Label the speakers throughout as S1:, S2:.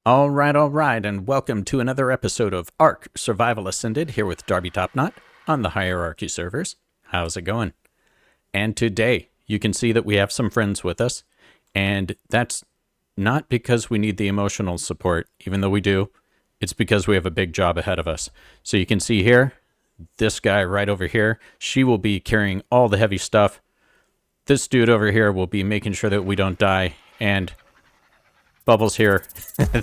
S1: All right, and welcome to another episode of ARK Survival Ascended here with Darby Topknot on the Hierarchy servers. How's it going? And today, you can see that we have some friends with us, and that's not because we need the emotional support, even though we do. It's because we have a big job ahead of us. So you can see here, this guy right over here, she will be carrying all the heavy stuff. This dude over here will be making sure that we don't die, and Bubbles here,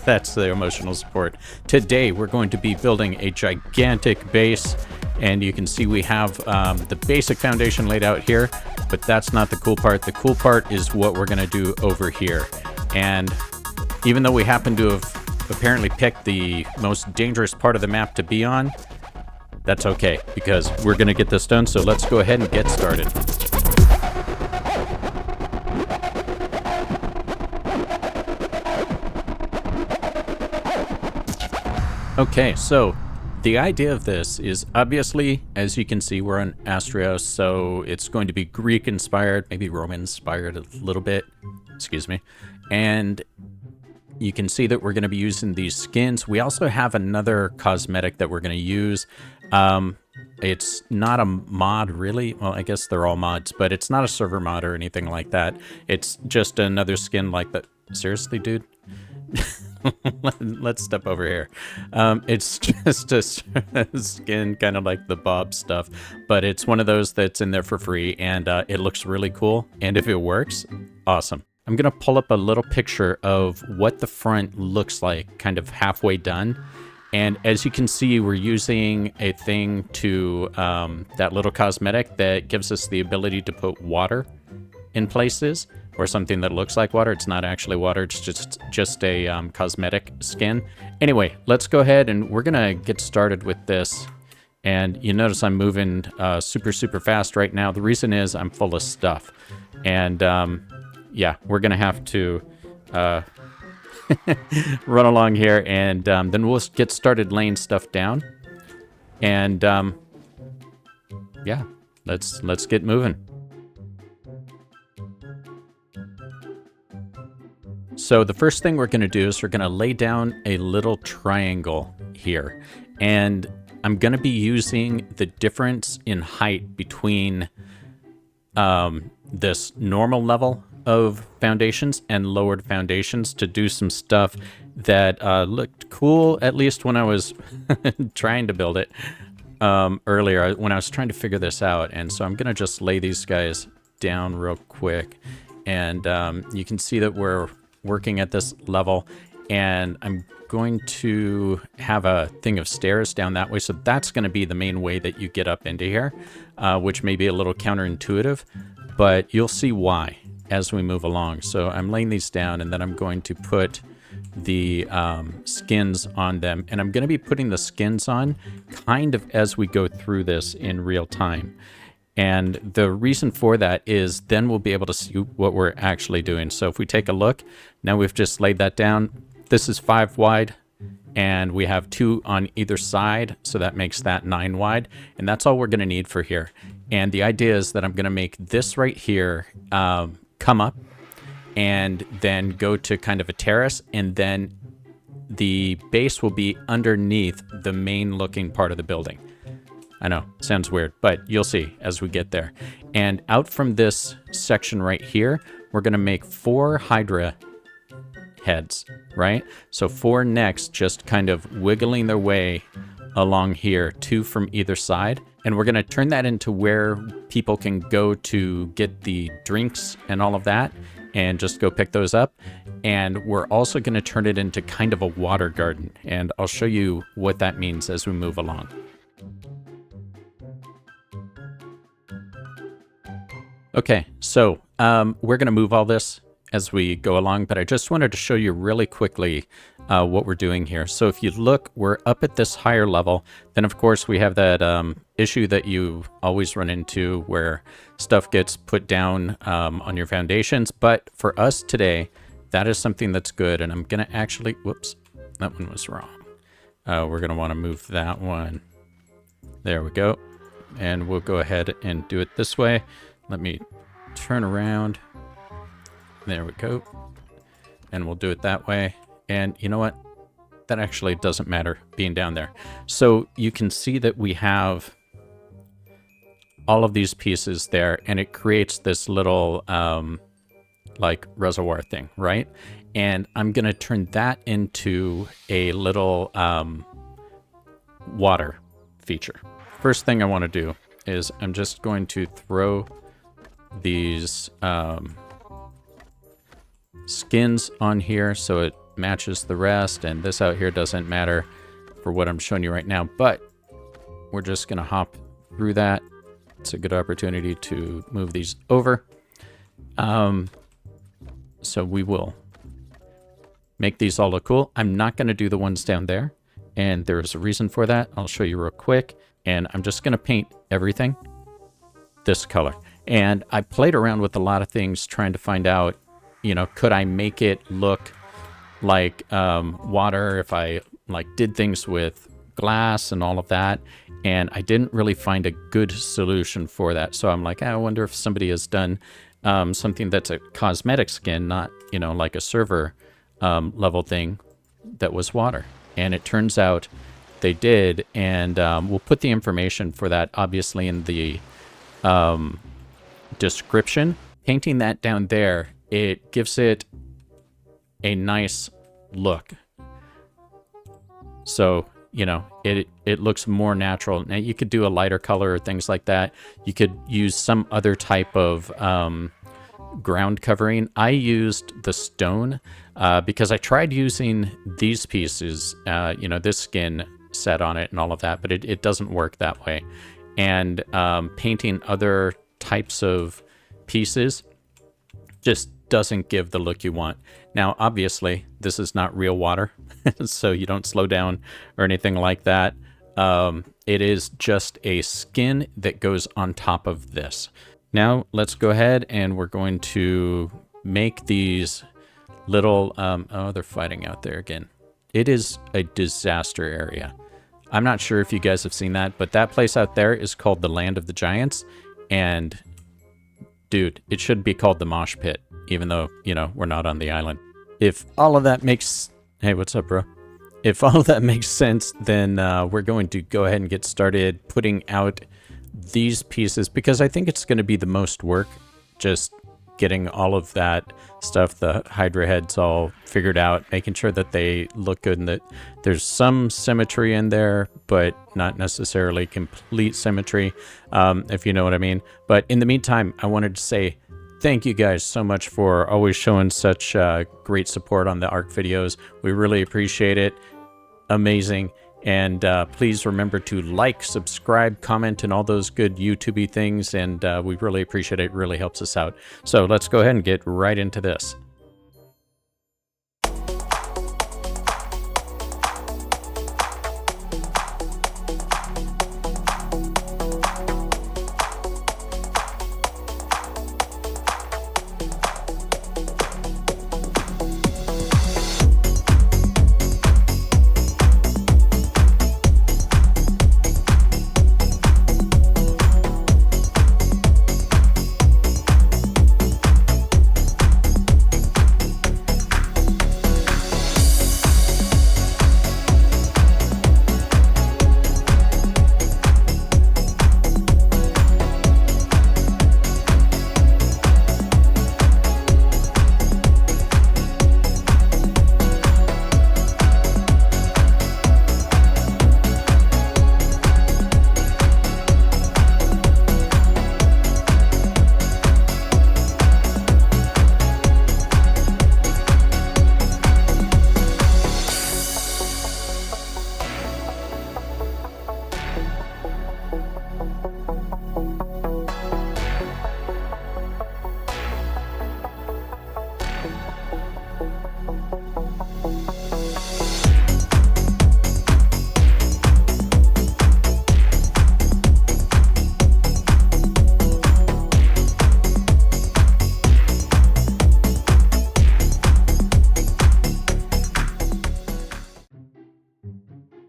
S1: that's the emotional support. Today, we're going to be building a gigantic base, and you can see we have the basic foundation laid out here, but that's not the cool part. The cool part is what we're going to do over here. And even though we happen to have apparently picked the most dangerous part of the map to be on, that's okay, because we're going to get this done, so let's go ahead and get started. Okay, so the idea of this is obviously, as you can see, we're on Astraeos, so it's going to be Greek inspired, maybe Roman inspired a little bit, excuse me. And you can see that we're going to be using these skins. We also have another cosmetic that we're going to use. It's not a mod really. Well, I guess they're all mods, but it's not a server mod or anything like that. It's just another skin like that. Seriously, dude? Let's step over here. It's just a skin, kind of like the Bob stuff, but it's one of those that's in there for free, and it looks really cool. And if it works, awesome. I'm gonna pull up a little picture of what the front looks like, kind of halfway done. And as you can see, we're using a thing to that little cosmetic that gives us the ability to put water in places, or something that looks like water. It's not actually water, it's just a cosmetic skin. Anyway, let's go ahead and we're gonna get started with this. And you notice I'm moving super fast right now. The reason is I'm full of stuff. And yeah, we're gonna have to run along here, and then we'll get started laying stuff down. And yeah, let's get moving. So the first thing we're going to do is we're going to lay down a little triangle here. And I'm going to be using the difference in height between this normal level of foundations and lowered foundations to do some stuff that looked cool, at least when I was trying to build it earlier, when I was trying to figure this out. And so I'm going to just lay these guys down real quick. And you can see that we're working at this level, and I'm going to have a thing of stairs down that way, so that's going to be the main way that you get up into here, which may be a little counterintuitive, but you'll see why as we move along. So I'm laying these down, and then I'm going to put the skins on them, and I'm going to be putting the skins on kind of as we go through this in real time. And the reason for that is then we'll be able to see what we're actually doing. So if we take a look, now we've just laid that down. This is 5 wide, and we have 2 on either side, so that makes that 9 wide. And that's all we're going to need for here. And the idea is that I'm going to make this right here come up and then go to kind of a terrace, and then the base will be underneath the main looking part of the building. I know, sounds weird, but you'll see as we get there. And out from this section right here, we're going to make 4 Hydra heads, right? So 4 necks just kind of wiggling their way along here, 2 from either side. And we're going to turn that into where people can go to get the drinks and all of that, and just go pick those up. And we're also going to turn it into kind of a water garden. And I'll show you what that means as we move along. Okay, so we're going to move all this as we go along, but I just wanted to show you really quickly what we're doing here. So if you look, we're up at this higher level. Then, of course, we have that issue that you always run into where stuff gets put down on your foundations. But for us today, that is something that's good. And I'm going to actually, whoops, that one was wrong. We're going to want to move that one. There we go. And we'll go ahead and do it this way. Let me turn around. There we go. And we'll do it that way. And you know what? that actually doesn't matter being down there. So you can see that we have all of these pieces there, and it creates this little like reservoir thing, right? And I'm gonna turn that into a little water feature. First thing I want to do is I'm just going to throw these skins on here so it matches the rest, and this out here doesn't matter for what I'm showing you right now, but we're just gonna hop through that. It's a good opportunity to move these over. So we will make these all look cool. I'm not going to do the ones down there, and there's a reason for that. I'll show you real quick. And I'm just going to paint everything this color. And I played around with a lot of things trying to find out, you know, could I make it look like water if I like did things with glass and all of that. And I didn't really find a good solution for that. So I'm like, I wonder if somebody has done something that's a cosmetic skin, not, you know, like a server level thing that was water. And it turns out they did. And we'll put the information for that obviously in the description. Painting that down there, it gives it a nice look. So, you know, it looks more natural. Now you could do a lighter color or things like that. You could use some other type of ground covering. I used the stone because I tried using these pieces, you know, this skin set on it and all of that, but it doesn't work that way. And painting other types of pieces just doesn't give the look you want. Now, obviously, this is not real water, so you don't slow down or anything like that. It is just a skin that goes on top of this. Now, let's go ahead and we're going to make these little... oh, they're fighting out there again. It is a disaster area. I'm not sure if you guys have seen that, but that place out there is called the Land of the Giants. And, dude, it should be called the Mosh Pit, even though, you know, we're not on the island. If all of that makes... Hey, what's up, bro? If all of that makes sense, then we're going to go ahead and get started putting out these pieces, because I think it's going to be the most work, just getting all of that stuff, the Hydra heads all figured out, making sure that they look good and that there's some symmetry in there, but not necessarily complete symmetry, if you know what I mean. But in the meantime, I wanted to say thank you guys so much for always showing such great support on the ARK videos. We really appreciate it. Amazing. And please remember to like, subscribe, comment, and all those good YouTube-y things. And we really appreciate it. It really helps us out. So let's go ahead and get right into this.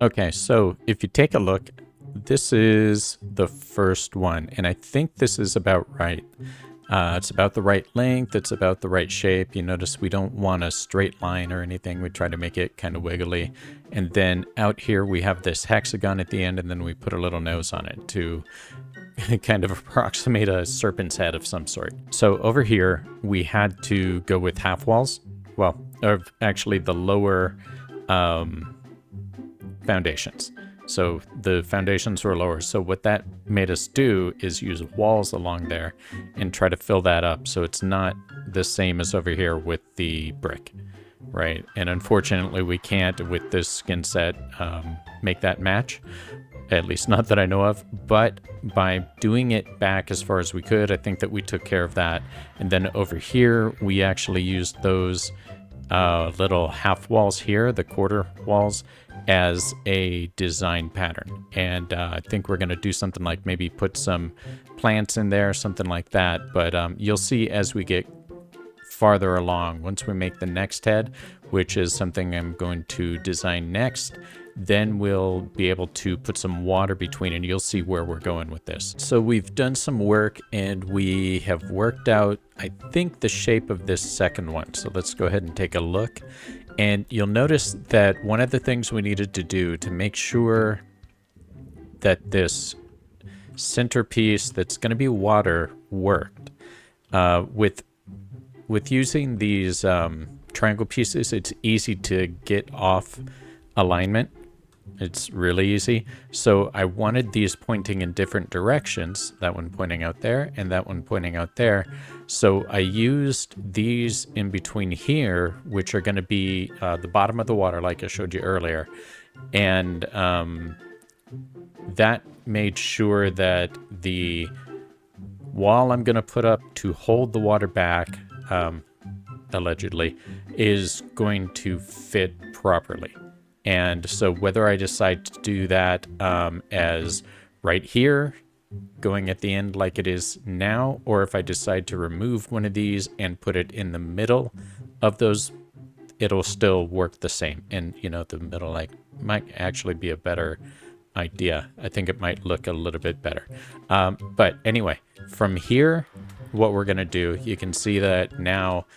S1: Okay, so if you take a look, this is the first one, and I think this is about right. It's about the right length. It's about the right shape. You notice we don't want a straight line or anything. We try to make it kind of wiggly. And then out here we have this hexagon at the end, and then we put a little nose on it to kind of approximate a serpent's head of some sort. So over here we had to go with half walls. Well, or actually the lower foundations. So the foundations were lower. So what that made us do is use walls along there and try to fill that up. So it's not the same as over here with the brick, right? And unfortunately we can't with this skin set make that match, at least not that I know of. But by doing it back as far as we could, I think that we took care of that. And then over here, we actually used those little half walls here, the quarter walls, as a design pattern. And I think we're going to do something like maybe put some plants in there, something like that. But you'll see as we get farther along, once we make the next head, which is something I'm going to design next, then we'll be able to put some water between and you'll see where we're going with this. So we've done some work and we have worked out, I think, the shape of this second one. So let's go ahead and take a look. And you'll notice that one of the things we needed to do to make sure that this centerpiece that's going to be water worked, with using these triangle pieces, it's easy to get off alignment. It's really easy. So I wanted these pointing in different directions, that one pointing out there and that one pointing out there. So I used these in between here, which are going to be the bottom of the water, like I showed you earlier. And that made sure that the wall I'm going to put up to hold the water back, allegedly, is going to fit properly. And so whether I decide to do that as right here, going at the end like it is now, or if I decide to remove one of these and put it in the middle of those, it'll still work the same. And, you know, the middle like might actually be a better idea. I think it might look a little bit better. But anyway, from here, what we're going to do, you can see that now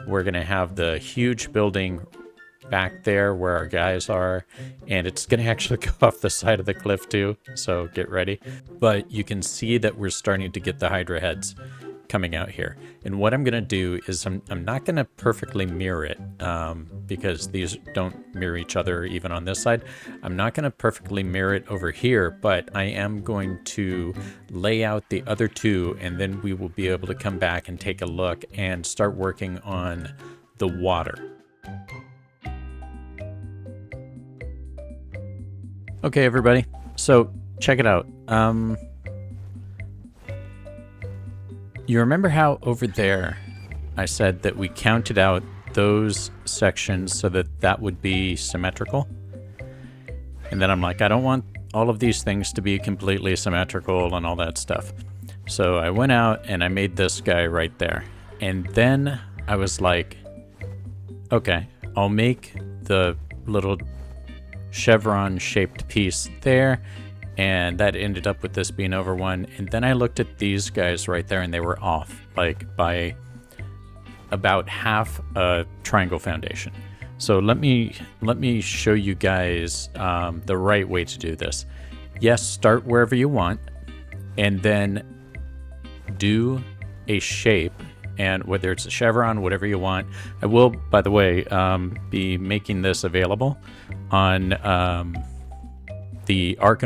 S1: we're going to have the huge building back there where our guys are, and it's going to actually go off the side of the cliff too, so get ready. But you can see that we're starting to get the Hydra heads coming out here. And what I'm going to do is I'm not going to perfectly mirror it because these don't mirror each other even on this side. I'm not going to perfectly mirror it over here, but I am going to lay out the other two, and then we will be able to come back and take a look and start working on the water. Okay, everybody, so check it out. You remember how over there I said that we counted out those sections so that that would be symmetrical? And then I'm like, I don't want all of these things to be completely symmetrical and all that stuff. So I went out and I made this guy right there. And then I was like, okay, I'll make the little chevron shaped piece there, and that ended up with this being over one. And then I looked at these guys right there and they were off like by about half a triangle foundation. So let me show you guys the right way to do this. Yes, start wherever you want and then do a shape, and whether it's a chevron, whatever you want. I will, by the way, be making this available on the ARK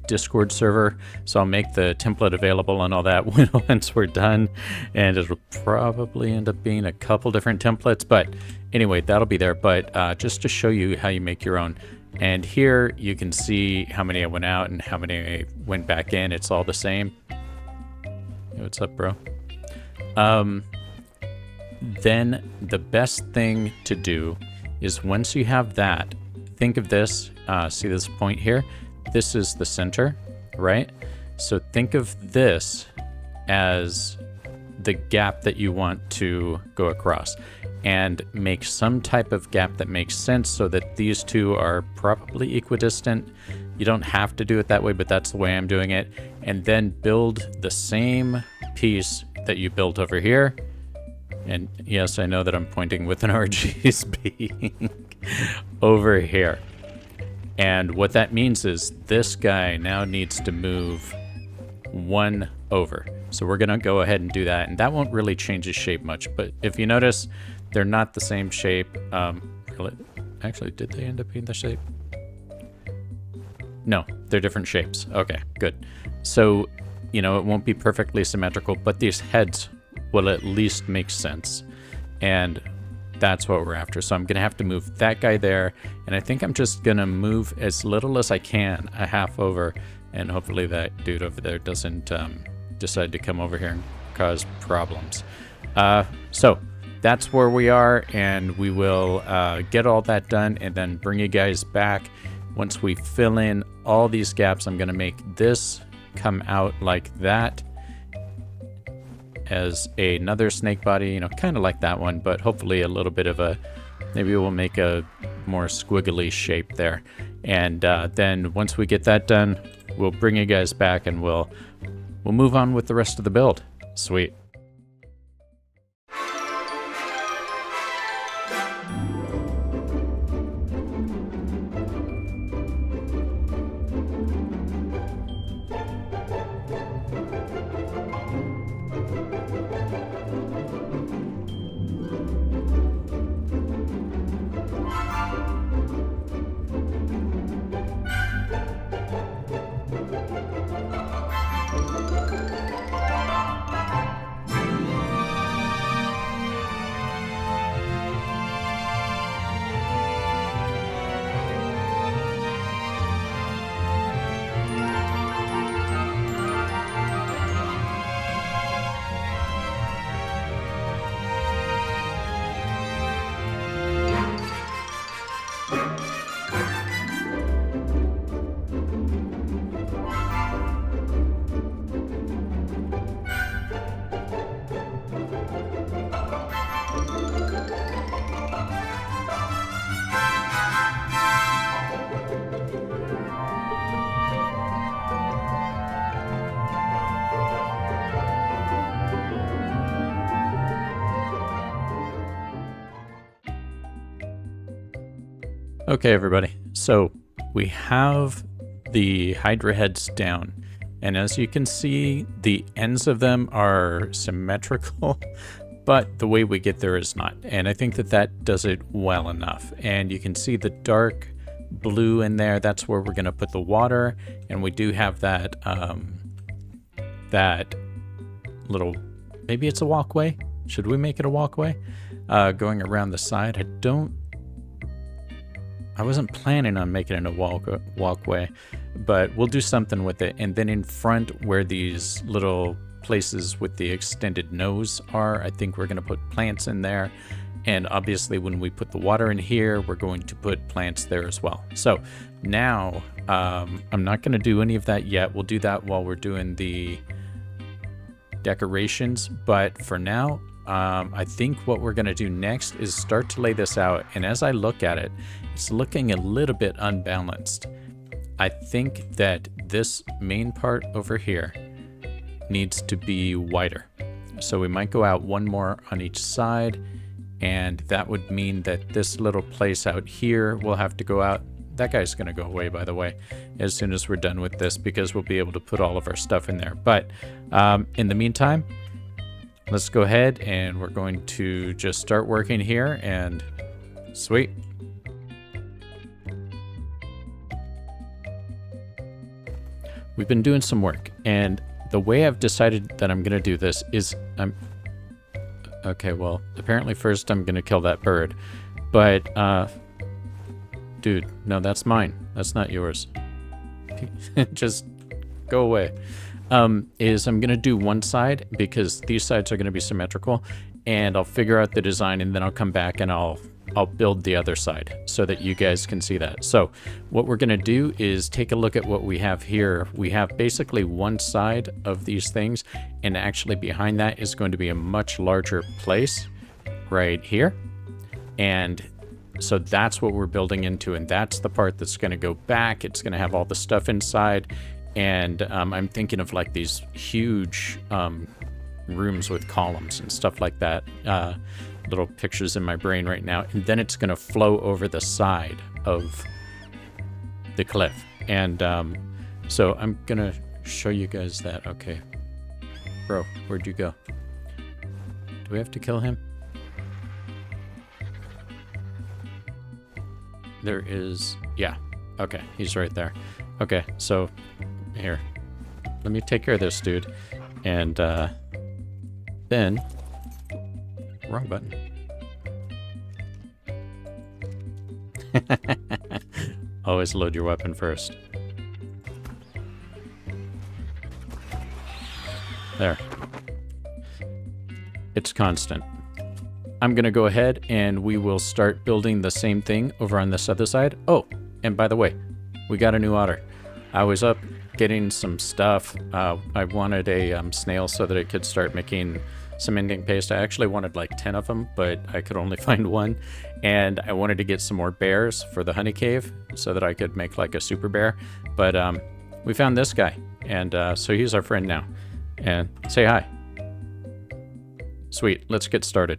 S1: Discord server. So I'll make the template available and all that once we're done. And it'll probably end up being a couple different templates. But anyway, that'll be there. But just to show you how you make your own. And here you can see how many I went out and how many I went back in. It's all the same. Hey, what's up, bro? Then the best thing to do is once you have that, think of this, see this point here? This is the center, right? So think of this as the gap that you want to go across, and make some type of gap that makes sense so that these two are probably equidistant. You don't have to do it that way, but that's the way I'm doing it. And then build the same piece that you built over here. And yes, I know that I'm pointing with an RGB over here. And what that means is this guy now needs to move one over. So we're going to go ahead and do that. And that won't really change his shape much. But if you notice, they're not the same shape. Actually, did they end up being the shape? No, they're different shapes. Okay, good. So, you know, it won't be perfectly symmetrical, but these heads will at least make sense. And that's what we're after. So I'm going to have to move that guy there. And I think I'm just going to move as little as I can, a half over. And hopefully that dude over there doesn't decide to come over here and cause problems. So that's where we are. And we will get all that done and then bring you guys back. Once we fill in all these gaps, I'm going to make this come out like that as another snake body, you know, kind of like that one, but hopefully a little bit of a, maybe we'll make a more squiggly shape there. And then once we get that done, we'll bring you guys back and we'll move on with the rest of the build. Sweet. Okay, everybody. So we have the Hydra heads down. And as you can see, the ends of them are symmetrical, but the way we get there is not. And I think that that does it well enough. And you can see the dark blue in there. That's where we're going to put the water. And we do have that, that little, maybe it's a walkway. Should we make it a walkway? Going around the side. I wasn't planning on making it a walkway, but we'll do something with it. And then in front where these little places with the extended nose are, I think we're going to put plants in there. And obviously when we put the water in here, we're going to put plants there as well. So now I'm not going to do any of that yet. We'll do that while we're doing the decorations. But for now, I think what we're going to do next is start to lay this out. And as I look at it, it's looking a little bit unbalanced. I think that this main part over here needs to be wider. So we might go out one more on each side. And that would mean that this little place out here will have to go out. That guy's going to go away, by the way, as soon as we're done with this, because we'll be able to put all of our stuff in there. But in the meantime, let's go ahead and we're going to just start working here, and sweet. We've been doing some work, and the way I've decided that I'm going to do this is okay, well, apparently first I'm going to kill that bird, but dude, no, that's mine. That's not yours. Just go away. Is I'm going to do one side because these sides are going to be symmetrical, and I'll figure out the design, and then I'll come back and I'll build the other side so that you guys can see that. So what we're going to do is take a look at what we have here. We have basically one side of these things, and actually behind that is going to be a much larger place right here. And so that's what we're building into, and that's the part that's going to go back. It's going to have all the stuff inside. And I'm thinking of like these huge rooms with columns and stuff like that. Little pictures in my brain right now. And then it's going to flow over the side of the cliff. And so I'm going to show you guys that. Okay. Bro, where'd you go? Do we have to kill him? There is... Yeah. Okay, he's right there. Okay, so... Here. Let me take care of this dude. And, then... Wrong button. Always load your weapon first. There. It's constant. I'm going to go ahead and we will start building the same thing over on this other side. Oh, and by the way, we got a new otter. I was up getting some stuff. I wanted a snail so that it could start making some mending paste. I actually wanted like 10 of them, but I could only find one. And I wanted to get some more bears for the honey cave so that I could make like a super bear. But we found this guy. And so he's our friend now. And say hi. Sweet, let's get started.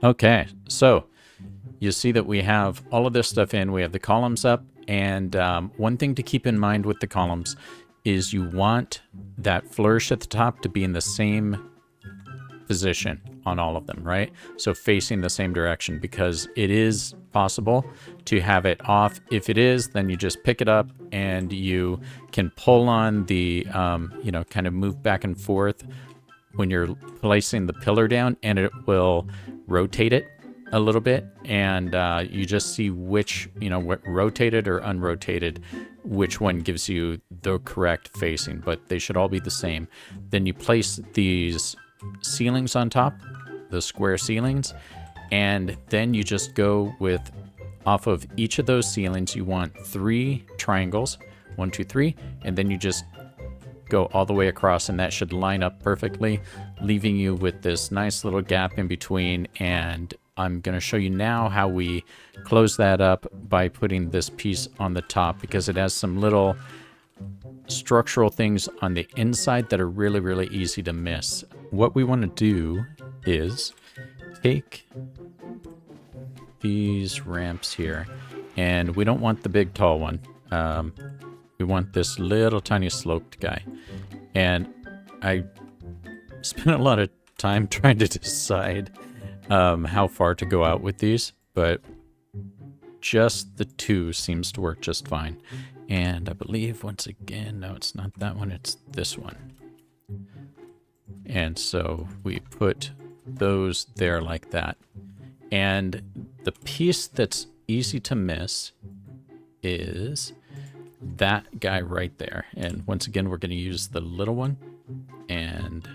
S1: Okay, so you see that we have all of this stuff in. We have the columns up, and one thing to keep in mind with the columns is you want that flourish at the top to be in the same position on all of them, right? So facing the same direction, because it is possible to have it off. If it is, then you just pick it up and you can pull on the, kind of move back and forth when you're placing the pillar down, and it will rotate it a little bit, and you just see which, what rotated or unrotated, which one gives you the correct facing, but they should all be the same. Then you place these ceilings on top, the square ceilings, and then you just go with, off of each of those ceilings, you want 3 triangles, 1, 2, 3, and then you just go all the way across, and that should line up perfectly, leaving you with this nice little gap in between. And I'm going to show you now how we close that up by putting this piece on the top, because it has some little structural things on the inside that are really, really easy to miss. What we want to do is take these ramps here, and we don't want the big tall one. We want this little tiny sloped guy. And I spent a lot of time trying to decide how far to go out with these, but just the 2 seems to work just fine. And I believe, once again, no, it's not that one, it's this one. And so we put those there like that. And the piece that's easy to miss is that guy right there. And once again, we're going to use the little one, and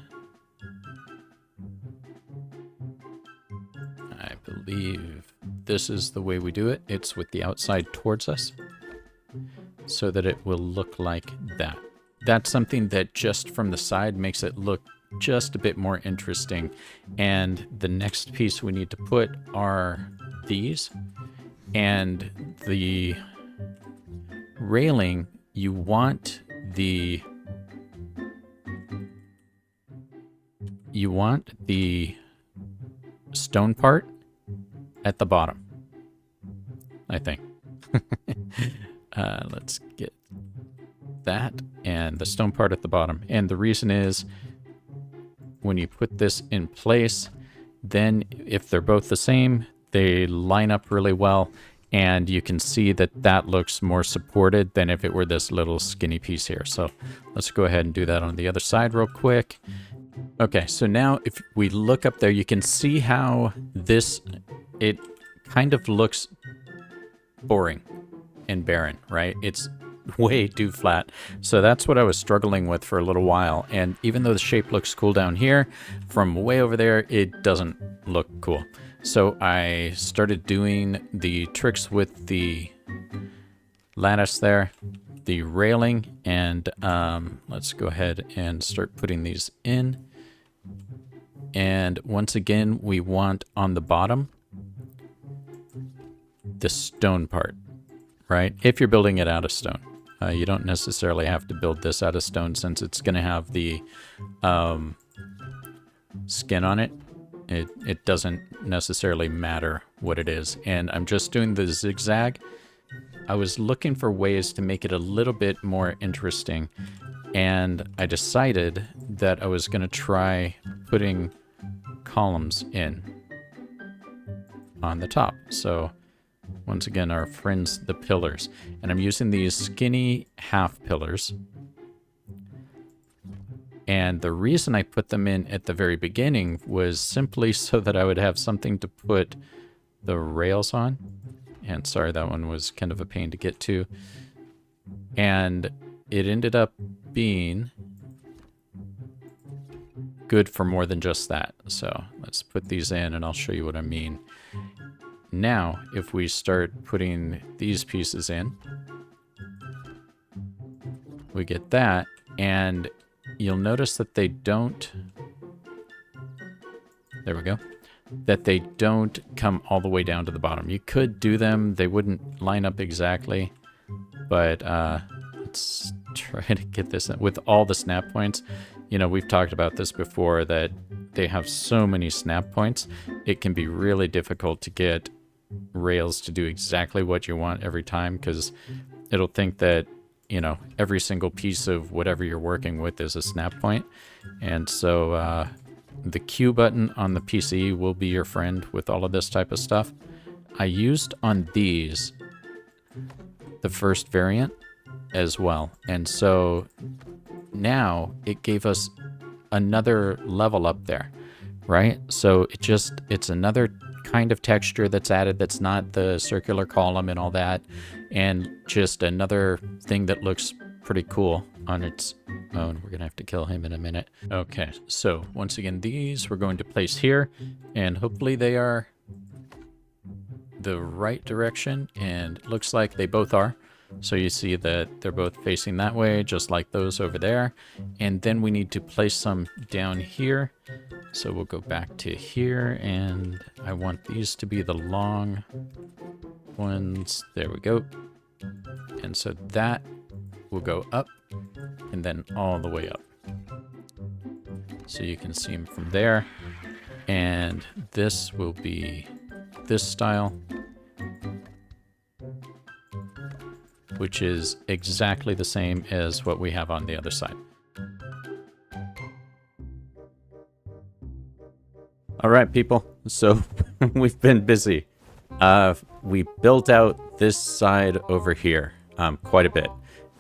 S1: I believe this is the way we do it. It's with the outside towards us so that it will look like that. That's something that just from the side makes it look just a bit more interesting. And the next piece we need to put are these, and the railing, you want the stone part at the bottom, I think. Let's get that and the stone part at the bottom. And the reason is when you put this in place, then if they're both the same, they line up really well. And you can see that that looks more supported than if it were this little skinny piece here. So let's go ahead and do that on the other side real quick. Okay, so now if we look up there, you can see how it kind of looks boring and barren, right? It's way too flat. So that's what I was struggling with for a little while. And even though the shape looks cool down here, from way over there, it doesn't look cool. So I started doing the tricks with the lattice there, the railing, and let's go ahead and start putting these in. And once again, we want on the bottom the stone part, right? If you're building it out of stone. You don't necessarily have to build this out of stone since it's going to have the skin on it. It doesn't necessarily matter what it is. And I'm just doing the zigzag. I was looking for ways to make it a little bit more interesting. And I decided that I was going to try putting columns in on the top. So once again, our friends, the pillars. And I'm using these skinny half pillars. And the reason I put them in at the very beginning was simply so that I would have something to put the rails on. And sorry, that one was kind of a pain to get to. And it ended up being good for more than just that. So let's put these in and I'll show you what I mean. Now, if we start putting these pieces in, we get that, and you'll notice that they don't, there we go, that they don't come all the way down to the bottom. You could do them, they wouldn't line up exactly, but let's try to get this in. With all the snap points. You know, we've talked about this before, that they have so many snap points, it can be really difficult to get rails to do exactly what you want every time, because it'll think that, you know, every single piece of whatever you're working with is a snap point. And so the Q button on the PC will be your friend with all of this type of stuff. I used on these the first variant as well, and so now it gave us another level up there, right? So it's another kind of texture that's added that's not the circular column and all that, and just another thing that looks pretty cool on its own. We're gonna have to kill him in a minute. Okay, so once again, these we're going to place here, and hopefully they are the right direction, and it looks like they both are. So you see that they're both facing that way, just like those over there. And then we need to place some down here. So we'll go back to here, and I want these to be the long ones. There we go. And so that will go up and then all the way up. So you can see them from there. And this will be this style, which is exactly the same as what we have on the other side. All right, people, so we've been busy. We built out this side over here quite a bit,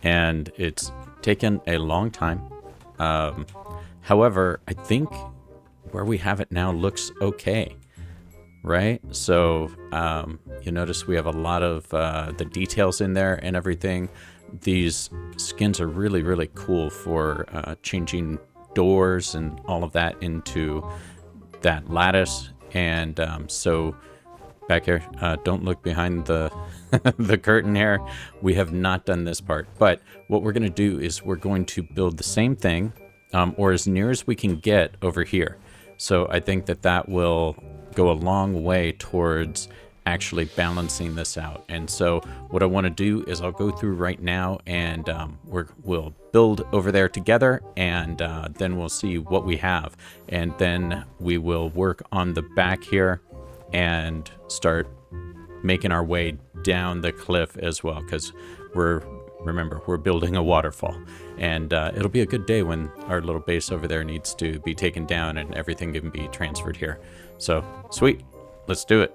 S1: and it's taken a long time. However, I think where we have it now looks okay, right? So you notice we have a lot of the details in there and everything. These skins are really, really cool for changing doors and all of that into that lattice. And so back here, don't look behind the the curtain here. We have not done this part, but what we're going to do is we're going to build the same thing, or as near as we can get over here. So I think that that will go a long way towards actually balancing this out. And so what I want to do is I'll go through right now, and we'll build over there together, and then we'll see what we have. And then we will work on the back here and start making our way down the cliff as well, because remember, we're building a waterfall, and it'll be a good day when our little base over there needs to be taken down and everything can be transferred here. So sweet, let's do it.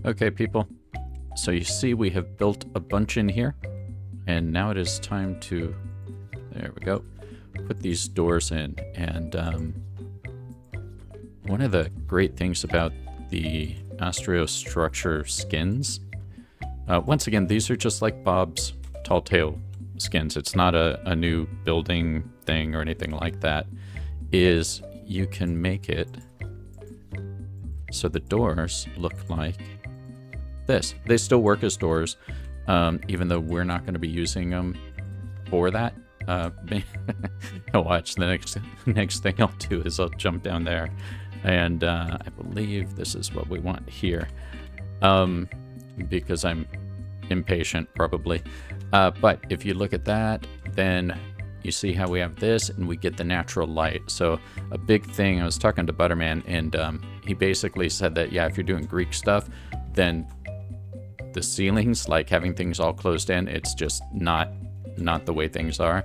S1: Okay, people, so you see we have built a bunch in here, and now it is time to, there we go, put these doors in. And one of the great things about the Astraeos structure skins, once again, these are just like Bob's Tall Tale skins. It's not a new building thing or anything like that. Is you can make it so the doors look like this. They still work as doors, even though we're not going to be using them for that. Watch, the next thing I'll do is I'll jump down there, and I believe this is what we want here, because I'm impatient probably. But if you look at that, then you see how we have this, and we get the natural light. So a big thing, I was talking to Butterman, and he basically said that, yeah, if you're doing Greek stuff, then the ceilings, like having things all closed in, it's just not the way things are.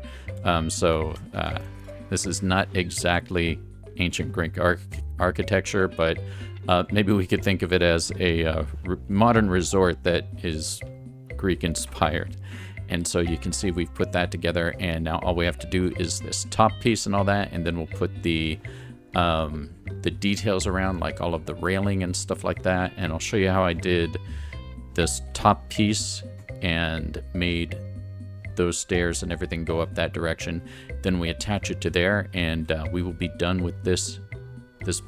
S1: So this is not exactly ancient Greek architecture, but maybe we could think of it as a modern resort that is Greek inspired. And so you can see we've put that together, and now all we have to do is this top piece and all that, and then we'll put the details around, like all of the railing and stuff like that. And I'll show you how I did this top piece and made those stairs and everything go up that direction. Then we attach it to there, and we will be done with this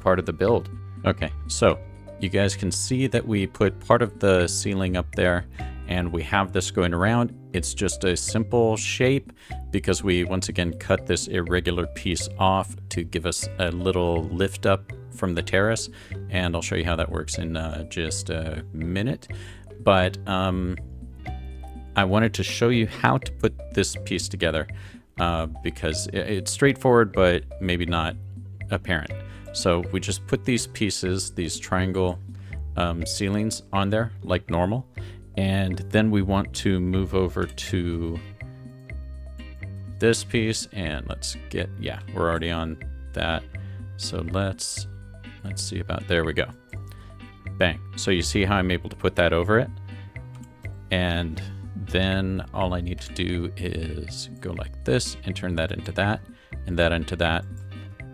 S1: part of the build. Okay, so you guys can see that we put part of the ceiling up there, and we have this going around. It's just a simple shape because we once again cut this irregular piece off to give us a little lift up from the terrace, and I'll show you how that works in just a minute. But I wanted to show you how to put this piece together because it's straightforward, but maybe not apparent. So we just put these pieces, these triangle ceilings on there like normal. And then we want to move over to this piece, and let's get, yeah, we're already on that. So let's see about, there we go. Bang. So you see how I'm able to put that over it? And then all I need to do is go like this and turn that into that, and that into that,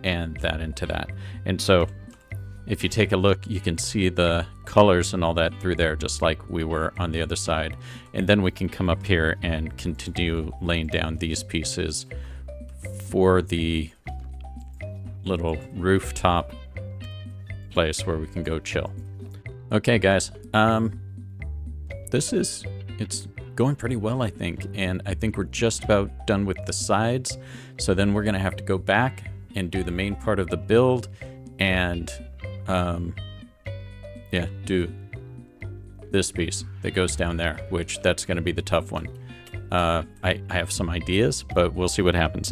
S1: and that into that. And so if you take a look, you can see the colors and all that through there, just like we were on the other side. And then we can come up here and continue laying down these pieces for the little rooftop place where we can go chill. Okay, guys, it's going pretty well, I think. And I think we're just about done with the sides. So then we're gonna have to go back and do the main part of the build and yeah, do this piece that goes down there, which that's going to be the tough one. I have some ideas, but we'll see what happens.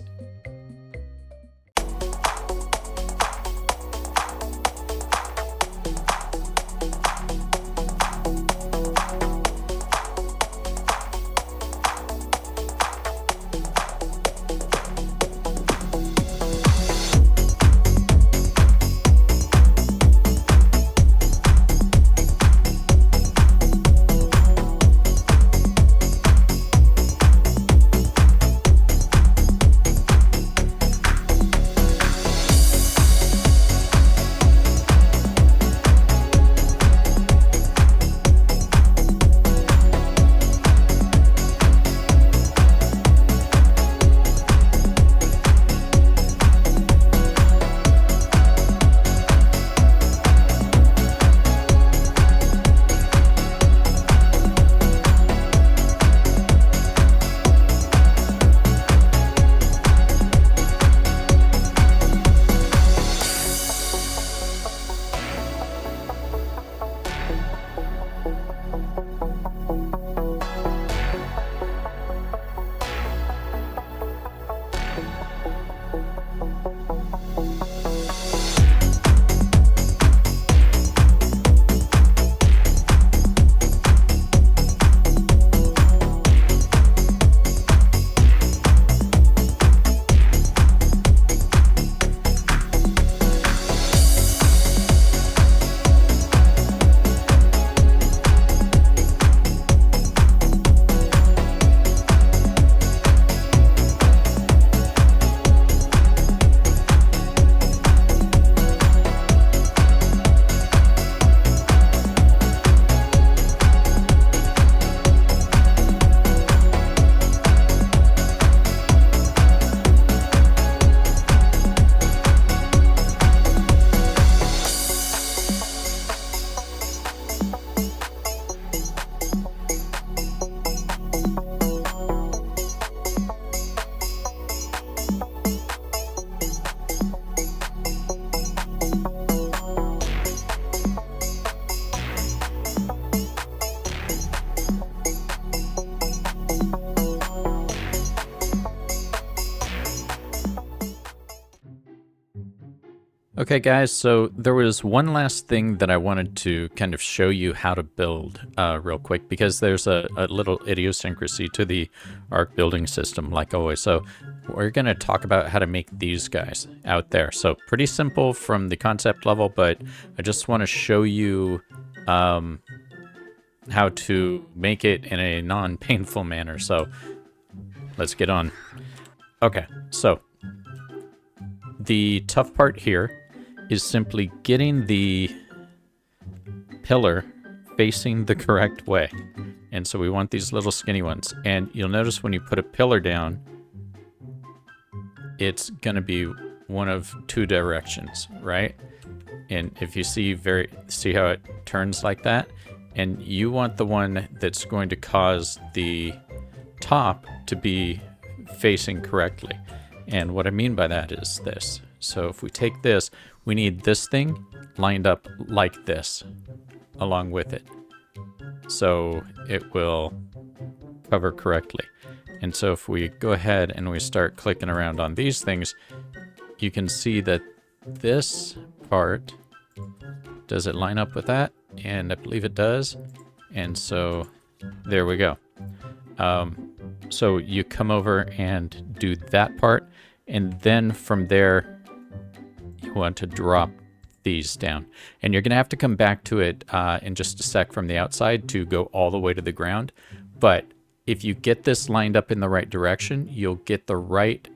S1: Okay guys, so there was one last thing that I wanted to kind of show you how to build real quick, because there's a little idiosyncrasy to the ARK building system, like always. So we're going to talk about how to make these guys out there. So pretty simple from the concept level, but I just want to show you how to make it in a non-painful manner. So let's get on. Okay, so the tough part here is simply getting the pillar facing the correct way. And so we want these little skinny ones. And you'll notice when you put a pillar down, it's going to be one of two directions, right? And if you see how it turns like that, and you want the one that's going to cause the top to be facing correctly. And what I mean by that is this. So if we take this, we need this thing lined up like this along with it, so it will cover correctly. And so if we go ahead and we start clicking around on these things, you can see that this part. Does it line up with that? And I believe it does. And so there we go. So you come over and do that part, and then from there you want to drop these down, and you're gonna have to come back to it in just a sec from the outside to go all the way to the ground. But if you get this lined up in the right direction, you'll get the right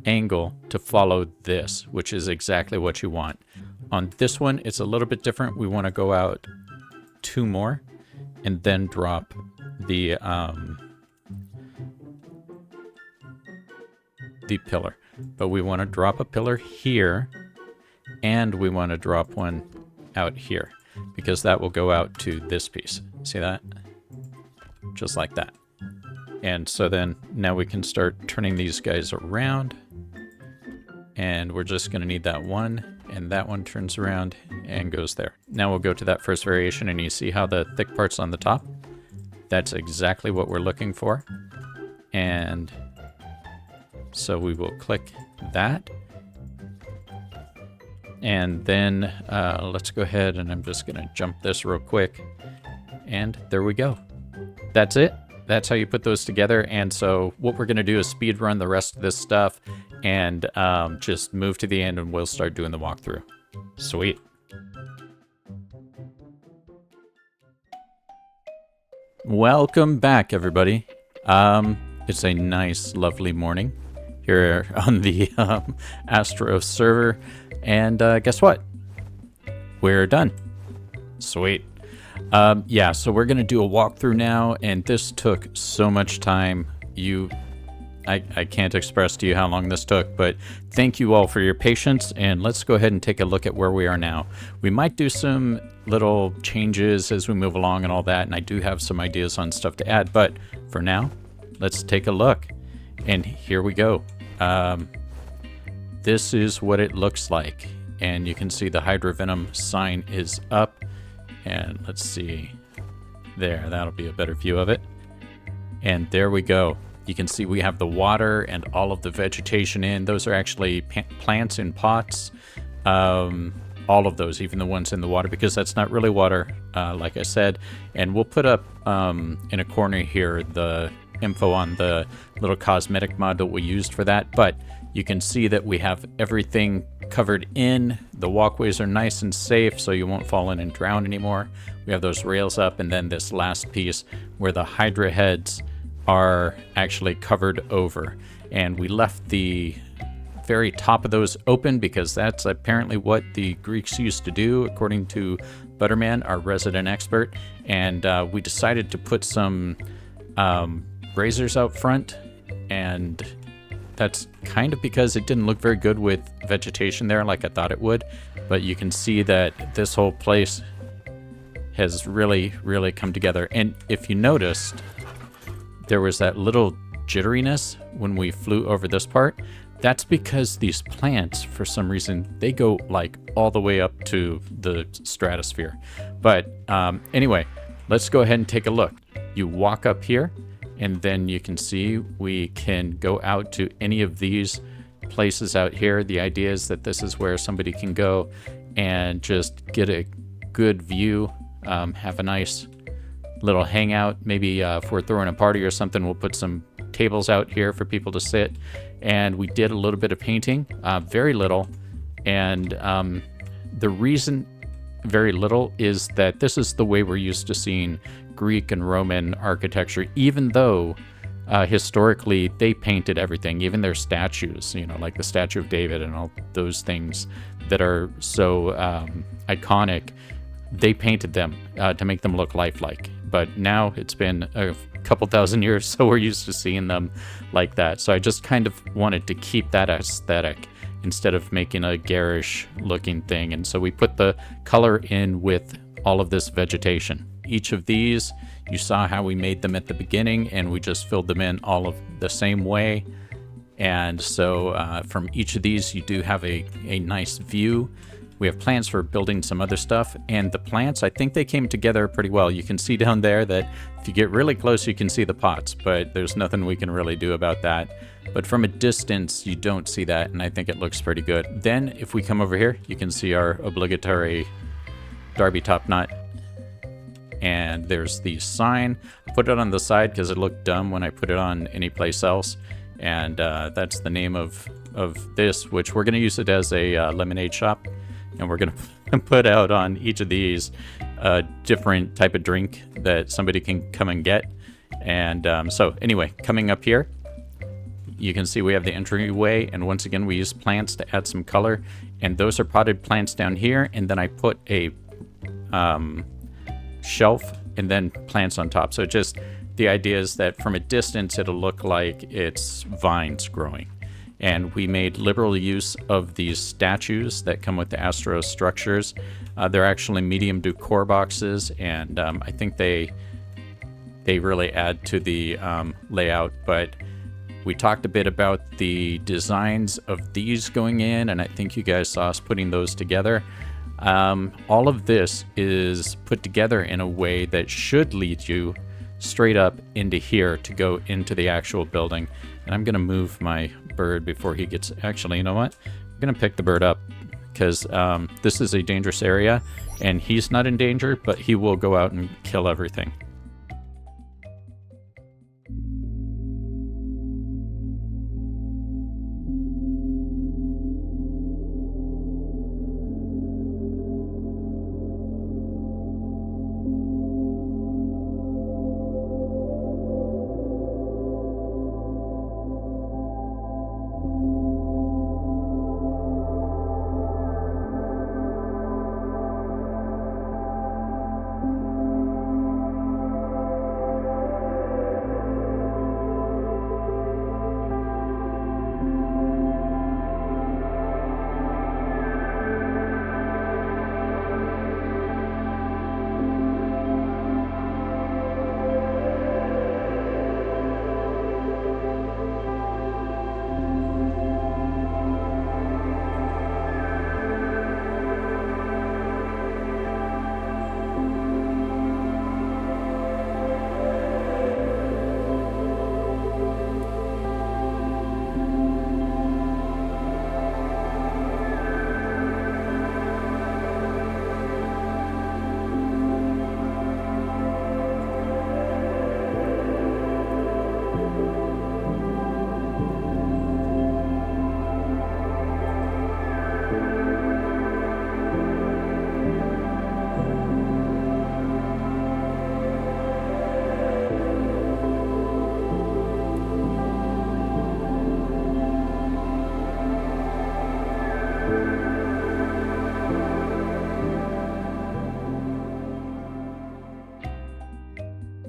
S1: angle to follow this, which is exactly what you want. On this one, it's a little bit different. We want to go out 2 more and then drop the pillar. But we want to drop a pillar here, and we want to drop one out here, because that will go out to this piece. See that? Just like that. And so then now we can start turning these guys around, and we're just going to need that one, and that one turns around and goes there. Now we'll go to that first variation, and you see how the thick part's on the top? That's exactly what we're looking for. And so we will click that. And then let's go ahead, and I'm just going to jump this real quick. And there we go. That's it. That's how you put those together. And so what we're going to do is speed run the rest of this stuff and just move to the end, and we'll start doing the walkthrough. Sweet. Welcome back, everybody. It's a nice, lovely morning here on the Astraeos server. And guess what? We're done. Sweet. Yeah, so we're going to do a walkthrough now, and this took so much time. I can't express to you how long this took, but thank you all for your patience, and let's go ahead and take a look at where we are now. We might do some little changes as we move along and all that, and I do have some ideas on stuff to add, but for now, let's take a look. And here we go. This is what it looks like, and you can see the Hydra Venom sign is up, and let's see there, that'll be a better view of it. And there we go. You can see we have the water and all of the vegetation in. Those are actually plants in pots. All of those, even the ones in the water, because that's not really water, like I said. And we'll put up in a corner here the info on the little cosmetic mod that we used for that. But you can see that we have everything covered in. The walkways are nice and safe, so you won't fall in and drown anymore. We have those rails up, and then this last piece where the Hydra heads are actually covered over. And we left the very top of those open because that's apparently what the Greeks used to do, according to Butterman, our resident expert. And we decided to put some braziers out front, and that's kind of because it didn't look very good with vegetation there like I thought it would. But you can see that this whole place has really, really come together. And if you noticed, there was that little jitteriness when we flew over this part. That's because these plants, for some reason, they go like all the way up to the stratosphere. But anyway, let's go ahead and take a look. You walk up here, and then you can see we can go out to any of these places out here. The idea is that this is where somebody can go and just get a good view, have a nice little hangout. Maybe if we're throwing a party or something, we'll put some tables out here for people to sit. And we did a little bit of painting, very little. And the reason very little is that this is the way we're used to seeing Greek and Roman architecture, even though historically they painted everything, even their statues, you know, like the Statue of David and all those things that are so iconic. They painted them to make them look lifelike. But now it's been a couple thousand years, so we're used to seeing them like that. So I just kind of wanted to keep that aesthetic instead of making a garish looking thing. And so we put the color in with all of this vegetation. Each of these, you saw how we made them at the beginning, and we just filled them in all of the same way. And so from each of these, you do have a nice view. We have plans for building some other stuff, and the plants, I think they came together pretty well. You can see down there that if you get really close, you can see the pots, but there's nothing we can really do about that. But from a distance, you don't see that, and I think it looks pretty good. Then, if we come over here, you can see our obligatory Darby top knot. And there's the sign. I put it on the side because it looked dumb when I put it on any place else. And that's the name of this, which we're going to use it as a lemonade shop. And we're going to put out on each of these a different type of drink that somebody can come and get. And so anyway, coming up here, you can see we have the entryway. And once again, we use plants to add some color. And those are potted plants down here. And then I put a shelf and then plants on top. So just the idea is that from a distance, it'll look like it's vines growing. And we made liberal use of these statues that come with the Astraeos structures. They're actually medium decor boxes, and I think they really add to the layout. But we talked a bit about the designs of these going in, and I think you guys saw us putting those together. All of this is put together in a way that should lead you straight up into here to go into the actual building. And I'm going to move my bird before he gets... Actually, you know what? I'm going to pick the bird up because this is a dangerous area, and he's not in danger, but he will go out and kill everything.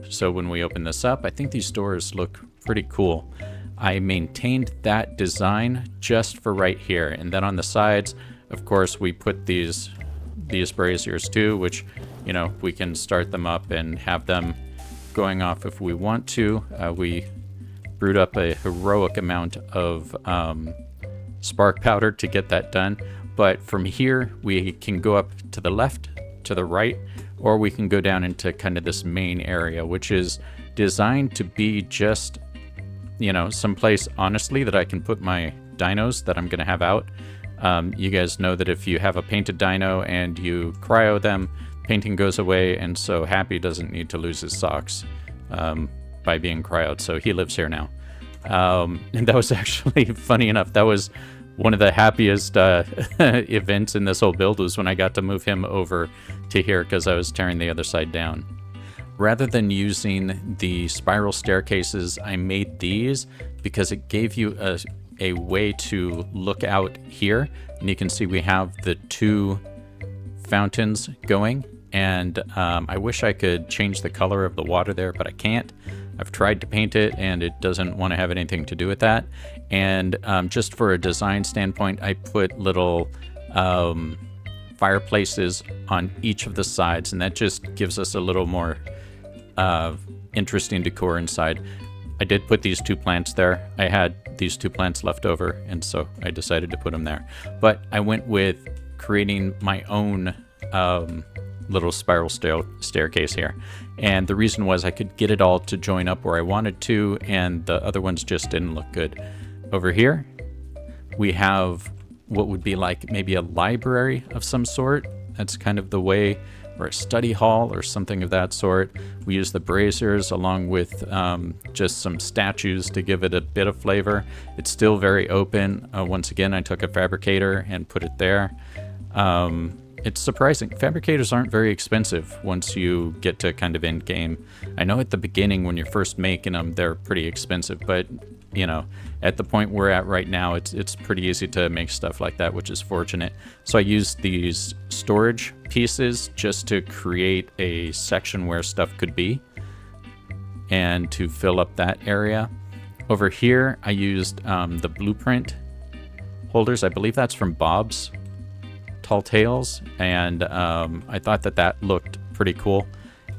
S1: So when we open this up, I think these doors look pretty cool. I maintained that design just for right here. And then on the sides, of course, we put these braziers too, which, you know, we can start them up and have them going off if we want to. We brewed up a heroic amount of spark powder to get that done. But from here, we can go up to the left, to the right, or we can go down into kind of this main area, which is designed to be just, you know, someplace, honestly, that I can put my dinos that I'm going to have out. You guys know that if you have a painted dino and you cryo them, painting goes away, and so Happy doesn't need to lose his socks by being cryoed, so he lives here now. And that was actually, funny enough, that was one of the happiest events in this whole build was when I got to move him over to here because I was tearing the other side down. Rather than using the spiral staircases, I made these because it gave you a way to look out here. And you can see we have the two fountains going. And I wish I could change the color of the water there, but I can't. I've tried to paint it and it doesn't want to have anything to do with that. And just for a design standpoint, I put little fireplaces on each of the sides, and that just gives us a little more interesting decor inside. I did put these two plants there. I had these two plants left over, and so I decided to put them there. But I went with creating my own little spiral staircase here. And the reason was I could get it all to join up where I wanted to, and the other ones just didn't look good. Over here, we have what would be like maybe a library of some sort. That's kind of the way, or a study hall or something of that sort. We use the braziers along with just some statues to give it a bit of flavor. It's still very open. Once again, I took a fabricator and put it there. It's surprising. Fabricators aren't very expensive once you get to kind of end game. I know at the beginning when you're first making them, they're pretty expensive, but you know, at the point we're at right now, it's pretty easy to make stuff like that, which is fortunate. So I used these storage pieces just to create a section where stuff could be and to fill up that area. Over here, I used the blueprint holders. I believe that's from Bob's Tall Tales, and I thought that looked pretty cool.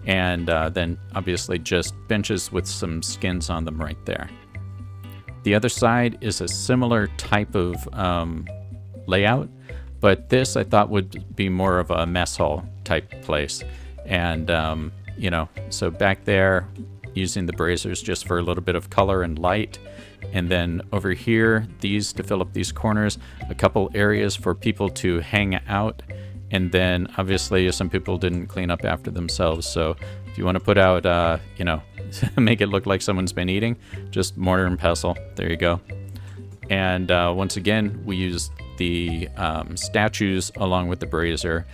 S1: And then obviously just benches with some skins on them right there. The other side is a similar type of layout, but this I thought would be more of a mess hall type place. And, you know, so back there, using the braziers just for a little bit of color and light. And then over here, these to fill up these corners, a couple areas for people to hang out. And then obviously some people didn't clean up after themselves. So if you want to put out, you know, make it look like someone's been eating, just mortar and pestle. There you go. And once again, we used the statues along with the brazier.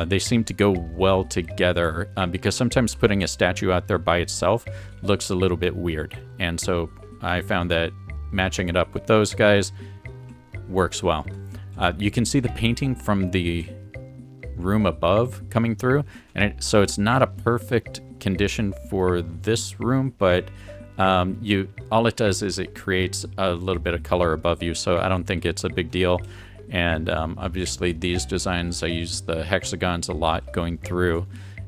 S1: They seem to go well together because sometimes putting a statue out there by itself looks a little bit weird. And so I found that matching it up with those guys works well. You can see the painting from the room above coming through, and so it's not a perfect condition for this room, but all it does is it creates a little bit of color above you, so I don't think it's a big deal. And obviously these designs, I use the hexagons a lot going through,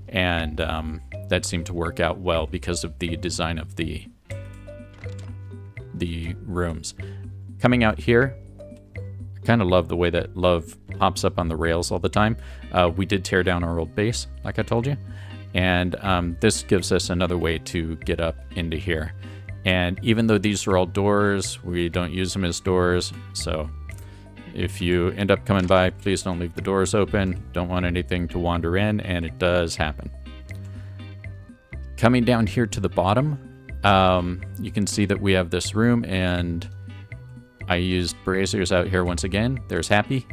S1: and that seemed to work out well because of the design of the rooms. Coming out here, I kind of love the way that love pops up on the rails all the time. We did tear down our old base, like I told you, and this gives us another way to get up into here. And even though these are all doors, we don't use them as doors, so if you end up coming by, please don't leave the doors open. Don't want anything to wander in, and it does happen. Coming down here to the bottom, you can see that we have this room, and I used braziers out here once again. There's Happy,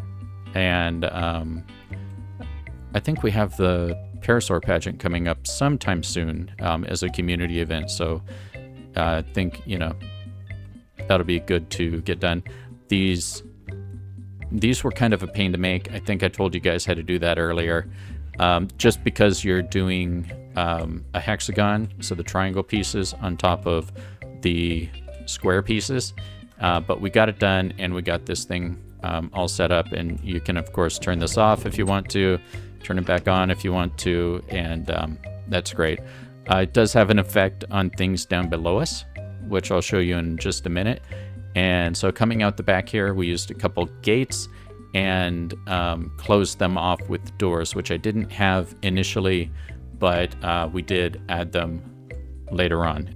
S1: and I think we have the Parasaur pageant coming up sometime soon as a community event, so I think, you know, that'll be good to get done. These were kind of a pain to make. I think I told you guys how to do that earlier. Just because you're doing a hexagon, so the triangle pieces on top of the square pieces. But we got it done, and we got this thing all set up, and you can of course turn this off if you want to, turn it back on if you want to, and that's great. It does have an effect on things down below us, which I'll show you in just a minute. And so coming out the back here, we used a couple gates and closed them off with doors, which I didn't have initially, but we did add them later on.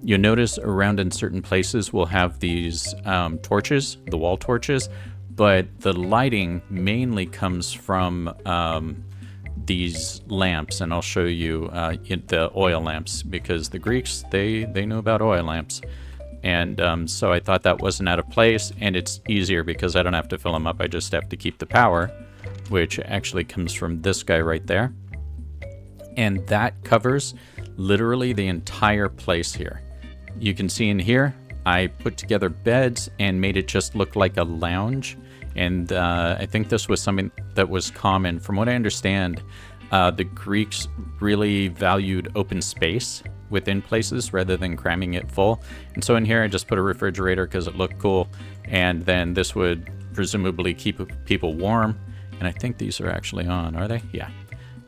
S1: You'll notice around in certain places we'll have these torches, the wall torches, but the lighting mainly comes from these lamps, and I'll show you the oil lamps, because the Greeks, they knew about oil lamps. And so I thought that wasn't out of place, and it's easier because I don't have to fill them up. I just have to keep the power, which actually comes from this guy right there. And that covers literally the entire place here. You can see in here, I put together beds and made it just look like a lounge. And I think this was something that was common. From what I understand, the Greeks really valued open space within places rather than cramming it full. And so in here I just put a refrigerator because it looked cool, and then this would presumably keep people warm. And I think these are actually on, are they? Yeah.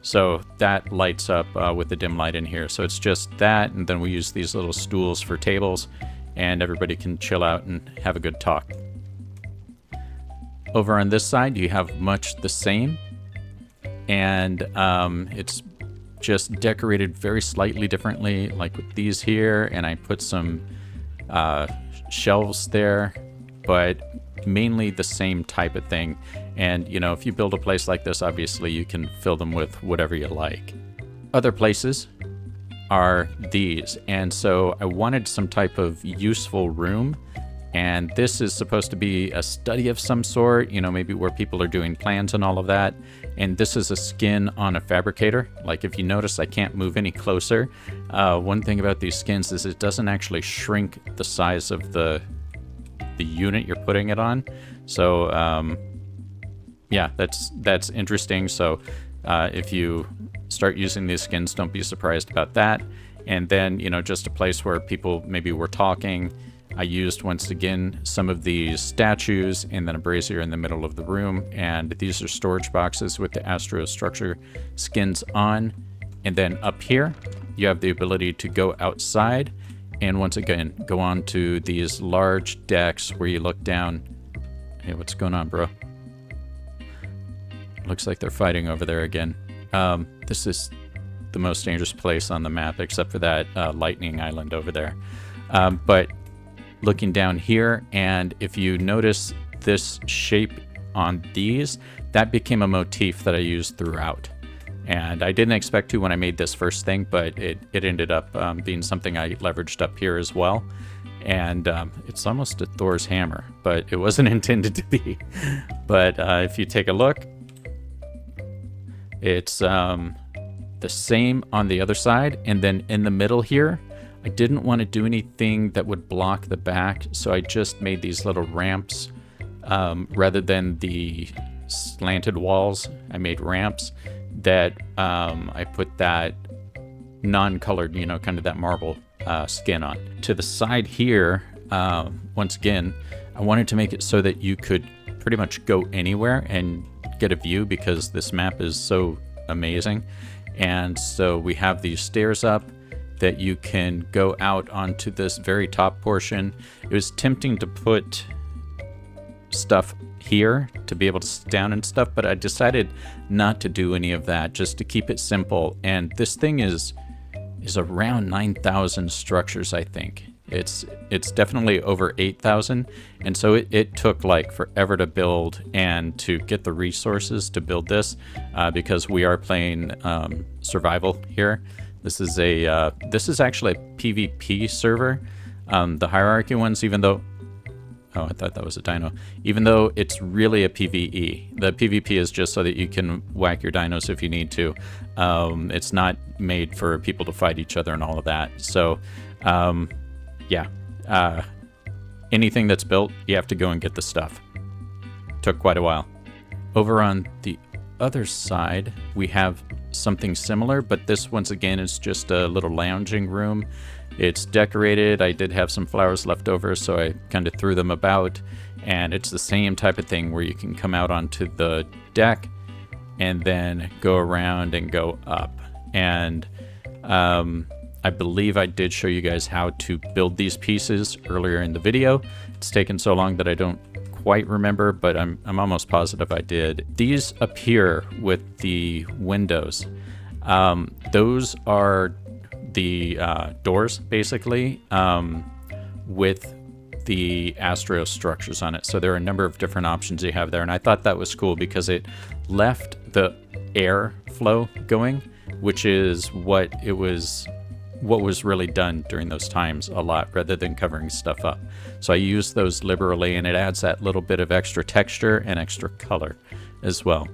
S1: So that lights up with the dim light in here. So it's just that, and then we use these little stools for tables, and everybody can chill out and have a good talk. Over on this side you have much the same, and it's just decorated very slightly differently, like with these here, and I put some shelves there, but mainly the same type of thing. And you know, if you build a place like this, obviously you can fill them with whatever you like. Other places are these, and so I wanted some type of useful room, and this is supposed to be a study of some sort, you know, maybe where people are doing plans and all of that. And this is a skin on a fabricator. Like if you notice, I can't move any closer. One thing about these skins is it doesn't actually shrink the size of the unit you're putting it on. So yeah, that's interesting. So if you start using these skins, don't be surprised about that. And then, you know, just a place where people maybe were talking. I used, once again, some of these statues and then a brazier in the middle of the room. And these are storage boxes with the Astraeos structure skins on. And then up here, you have the ability to go outside and once again, go on to these large decks where you look down. Hey, what's going on, bro? Looks like they're fighting over there again. This is the most dangerous place on the map, except for that lightning island over there. But looking down here, and if you notice this shape on these, that became a motif that I used throughout. And I didn't expect to when I made this first thing, but it ended up being something I leveraged up here as well. And it's almost a Thor's hammer, but it wasn't intended to be. But if you take a look, it's the same on the other side. And then in the middle here, I didn't want to do anything that would block the back, so I just made these little ramps. Rather than the slanted walls, I made ramps that I put that non-colored, you know, kind of that marble skin on. To the side here, once again, I wanted to make it so that you could pretty much go anywhere and get a view, because this map is so amazing. And so we have these stairs up that you can go out onto this very top portion. It was tempting to put stuff here to be able to sit down and stuff, but I decided not to do any of that, just to keep it simple. And this thing is around 9,000 structures, I think. It's definitely over 8,000, and so it took like forever to build and to get the resources to build this, because we are playing survival here. This is actually a PvP server. The hierarchy ones, even though, oh, I thought that was a dino. Even though it's really a PvE. The PvP is just so that you can whack your dinos if you need to. It's not made for people to fight each other and all of that. So, yeah. Anything that's built, you have to go and get the stuff. Took quite a while. Over on the other side, we have something similar, but this once again is just a little lounging room. It's decorated. I did have some flowers left over, so I kind of threw them about, and it's the same type of thing where you can come out onto the deck and then go around and go up. And I believe I did show you guys how to build these pieces earlier in the video. It's taken so long that I don't quite remember, but I'm almost positive I did. These appear with the windows. Those are the doors, basically, with the Astraeos structures on it. So there are a number of different options you have there, and I thought that was cool because it left the air flow going, which is what was really done during those times a lot, rather than covering stuff up. So I use those liberally, and it adds that little bit of extra texture and extra color as well.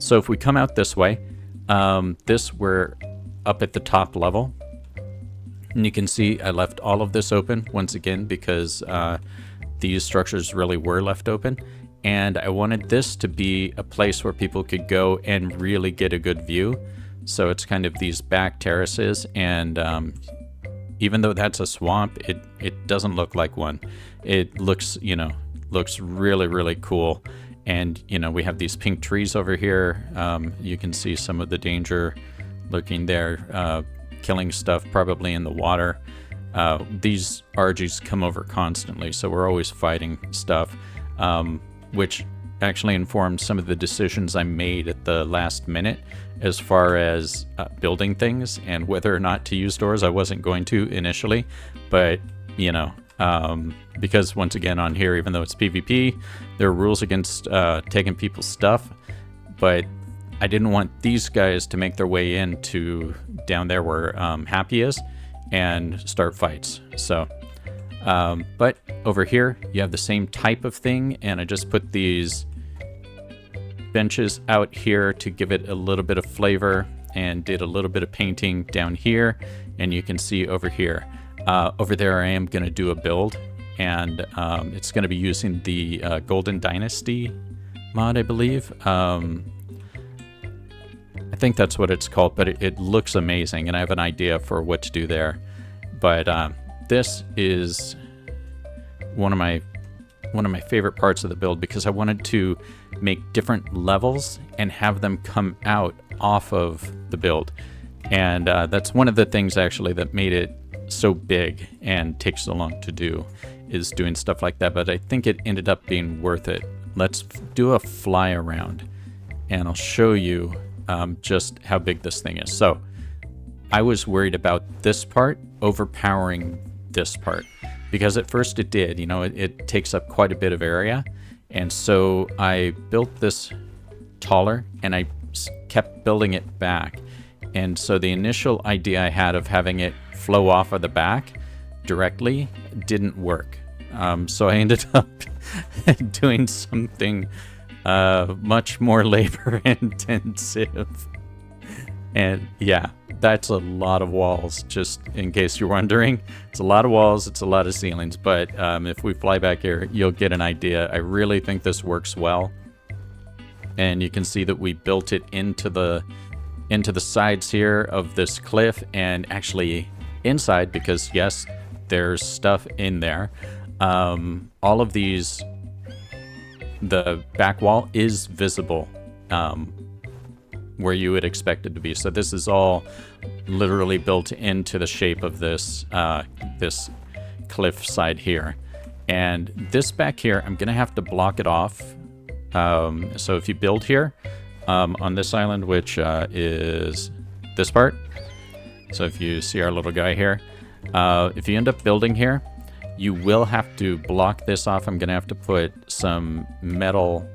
S1: So if we come out this way, we're up at the top level. And you can see I left all of this open once again because these structures really were left open. And I wanted this to be a place where people could go and really get a good view. So it's kind of these back terraces, and even though that's a swamp, it doesn't look like one. It looks, looks really, really cool. And, we have these pink trees over here. You can see some of the danger lurking there, killing stuff probably in the water. These RGs come over constantly, so we're always fighting stuff, which actually informed some of the decisions I made at the last minute as far as building things and whether or not to use doors. I wasn't going to initially, but, because once again on here, even though it's PvP, there are rules against taking people's stuff, but I didn't want these guys to make their way into down there where Happy is and start fights. So, but over here you have the same type of thing, and I just put these benches out here to give it a little bit of flavor, and did a little bit of painting down here, and you can see over here. Over there I am going to do a build, and it's going to be using the Golden Dynasty mod, I believe. I think that's what it's called, but it looks amazing, and I have an idea for what to do there. But this is one of my favorite parts of the build, because I wanted to make different levels and have them come out off of the build. And that's one of the things actually that made it so big and takes so long to do, is doing stuff like that. But I think it ended up being worth it. Let's do a fly around and I'll show you just how big this thing is. So I was worried about this part overpowering this part, because at first it did, it takes up quite a bit of area. And so I built this taller and I kept building it back. And so the initial idea I had of having it flow off of the back directly didn't work. So I ended up doing something Much more labor intensive. And yeah, that's a lot of walls, just in case you're wondering. It's a lot of walls, it's a lot of ceilings, but if we fly back here, you'll get an idea. I really think this works well. And you can see that we built it into the sides here of this cliff, and actually inside, because yes, there's stuff in there. All of these, the back wall is visible where you would expect it to be. So this is all literally built into the shape of this this cliff side here. And this back here, I'm gonna have to block it off. So if you build here on this island, which is this part, so if you see our little guy here, if you end up building here, you will have to block this off. I'm gonna have to put some metal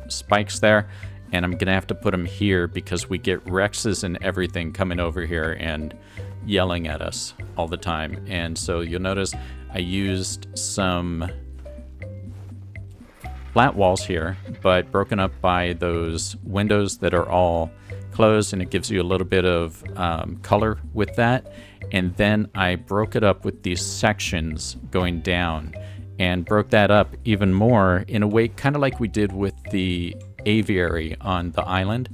S1: spikes there, and I'm gonna have to put them here because we get Rexes and everything coming over here and yelling at us all the time. And so you'll notice I used some flat walls here, but broken up by those windows that are all closed, and it gives you a little bit of color with that. And then I broke it up with these sections going down, and broke that up even more in a way kind of like we did with the aviary on the island,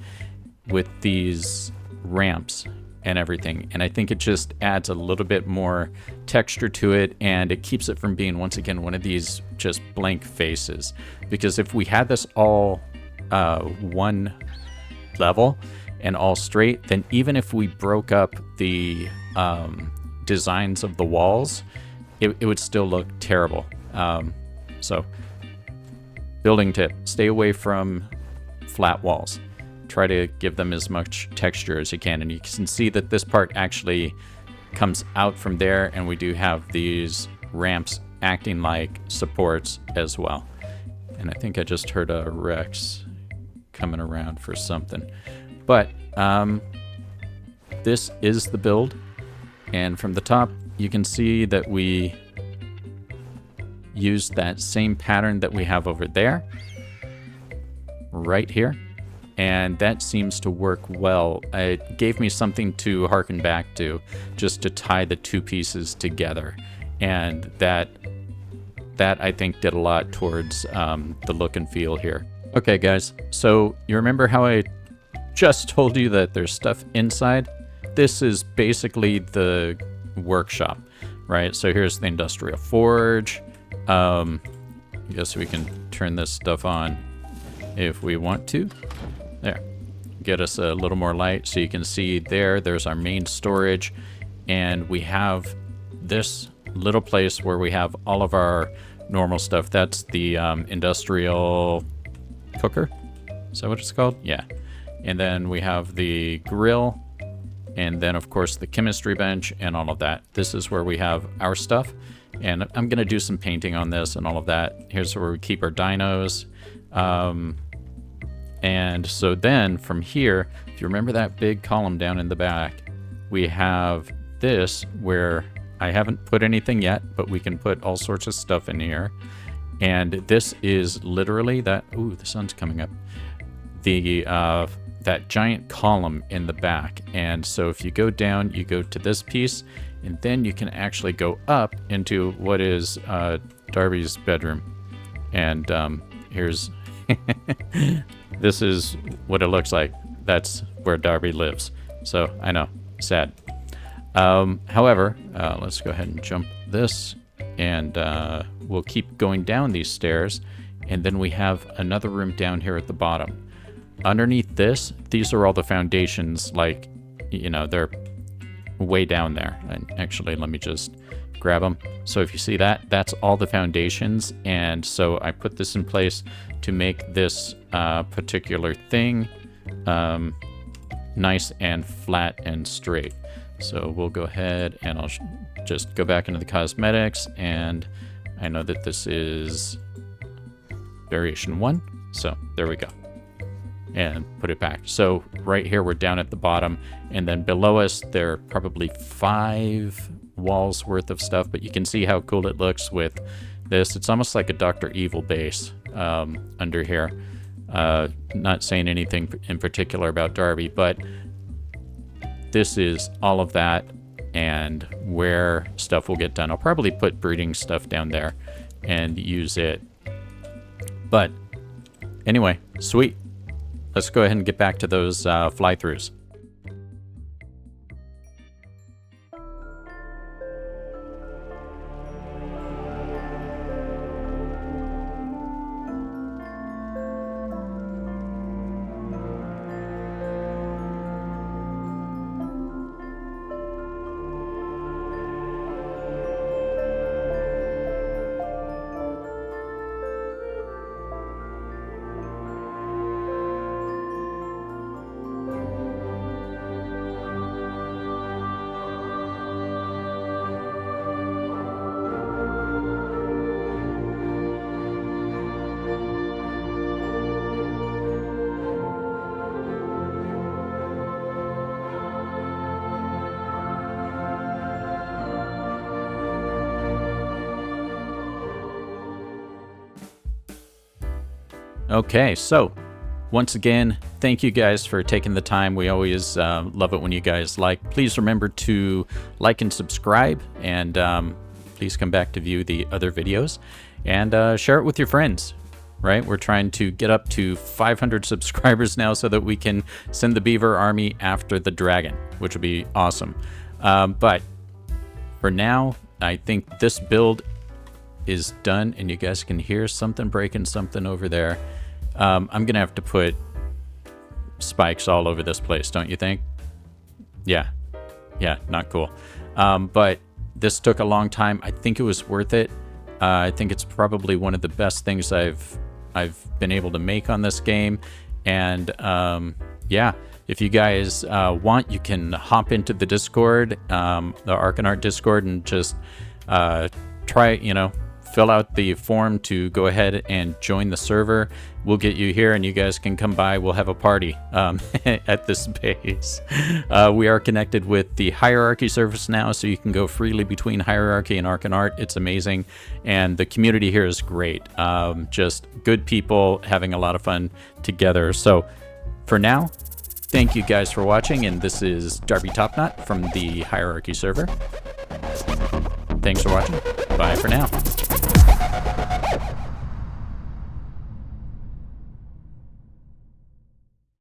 S1: with these ramps and everything. And I think it just adds a little bit more texture to it, and it keeps it from being, once again, one of these just blank faces. Because if we had this all one level and all straight, then even if we broke up the designs of the walls, it would still look terrible. So building tip, stay away from flat walls. Try to give them as much texture as you can. And you can see that this part actually comes out from there, and we do have these ramps acting like supports as well. And I think I just heard a Rex coming around for something. But this is the build, and from the top you can see that we used that same pattern that we have over there right here, and that seems to work well. It gave me something to harken back to, just to tie the two pieces together, and that I think did a lot towards the look and feel here. Okay guys, so you remember how I just told you that there's stuff inside? This is basically the workshop, right? So here's the industrial forge. I guess we can turn this stuff on if we want to. There, get us a little more light so you can see there's our main storage, and we have this little place where we have all of our normal stuff. That's the industrial cooker. Is that what it's called? Yeah. And then we have the grill, and then of course the chemistry bench and all of that. This is where we have our stuff, and I'm gonna do some painting on this and all of that. Here's where we keep our dinos. And so then from here, if you remember that big column down in the back, we have this where I haven't put anything yet, but we can put all sorts of stuff in here. And this is literally that, ooh, the sun's coming up, the that giant column in the back. And so if you go down, you go to this piece, and then you can actually go up into what is Darby's bedroom. And here's this is what it looks like. That's where Darby lives. So I know, sad. However, let's go ahead and jump this, and we'll keep going down these stairs, and then we have another room down here at the bottom. Underneath this, these are all the foundations, like, you know, they're way down there. And actually, let me just grab them. So if you see that, that's all the foundations. And so I put this in place to make this particular thing nice and flat and straight. So we'll go ahead and I'll just go back into the cosmetics, and I know that this is variation 1. So there we go. And put it back. So right here, we're down at the bottom, and then below us, there are probably 5 walls worth of stuff, but you can see how cool it looks with this. It's almost like a Dr. Evil base. under here. Not saying anything in particular about Darby, but this is all of that and where stuff will get done. I'll probably put breeding stuff down there and use it. But anyway, sweet. Let's go ahead and get back to those fly-throughs. Okay, so once again, thank you guys for taking the time. We always love it when you guys like. Please remember to like and subscribe, and please come back to view the other videos and share it with your friends. Right, we're trying to get up to 500 subscribers now so that we can send the beaver army after the dragon, which would be awesome. But for now, I think this build is done, and you guys can hear something breaking something over there. I'm gonna have to put spikes all over this place, don't you think? Yeah, not cool. But this took a long time. I think it was worth it. I think it's probably one of the best things I've been able to make on this game. And yeah, if you guys want, you can hop into the Discord, the ARK Discord, and just try, fill out the form to go ahead and join the server. We'll get you here and you guys can come by. We'll have a party at this base. We are connected with the Hierarchy service now, so you can go freely between Hierarchy and ARK. It's amazing. And the community here is great. Just good people having a lot of fun together. So for now, thank you guys for watching. And this is Darby Topknot from the Hierarchy server. Thanks for watching. Bye for now.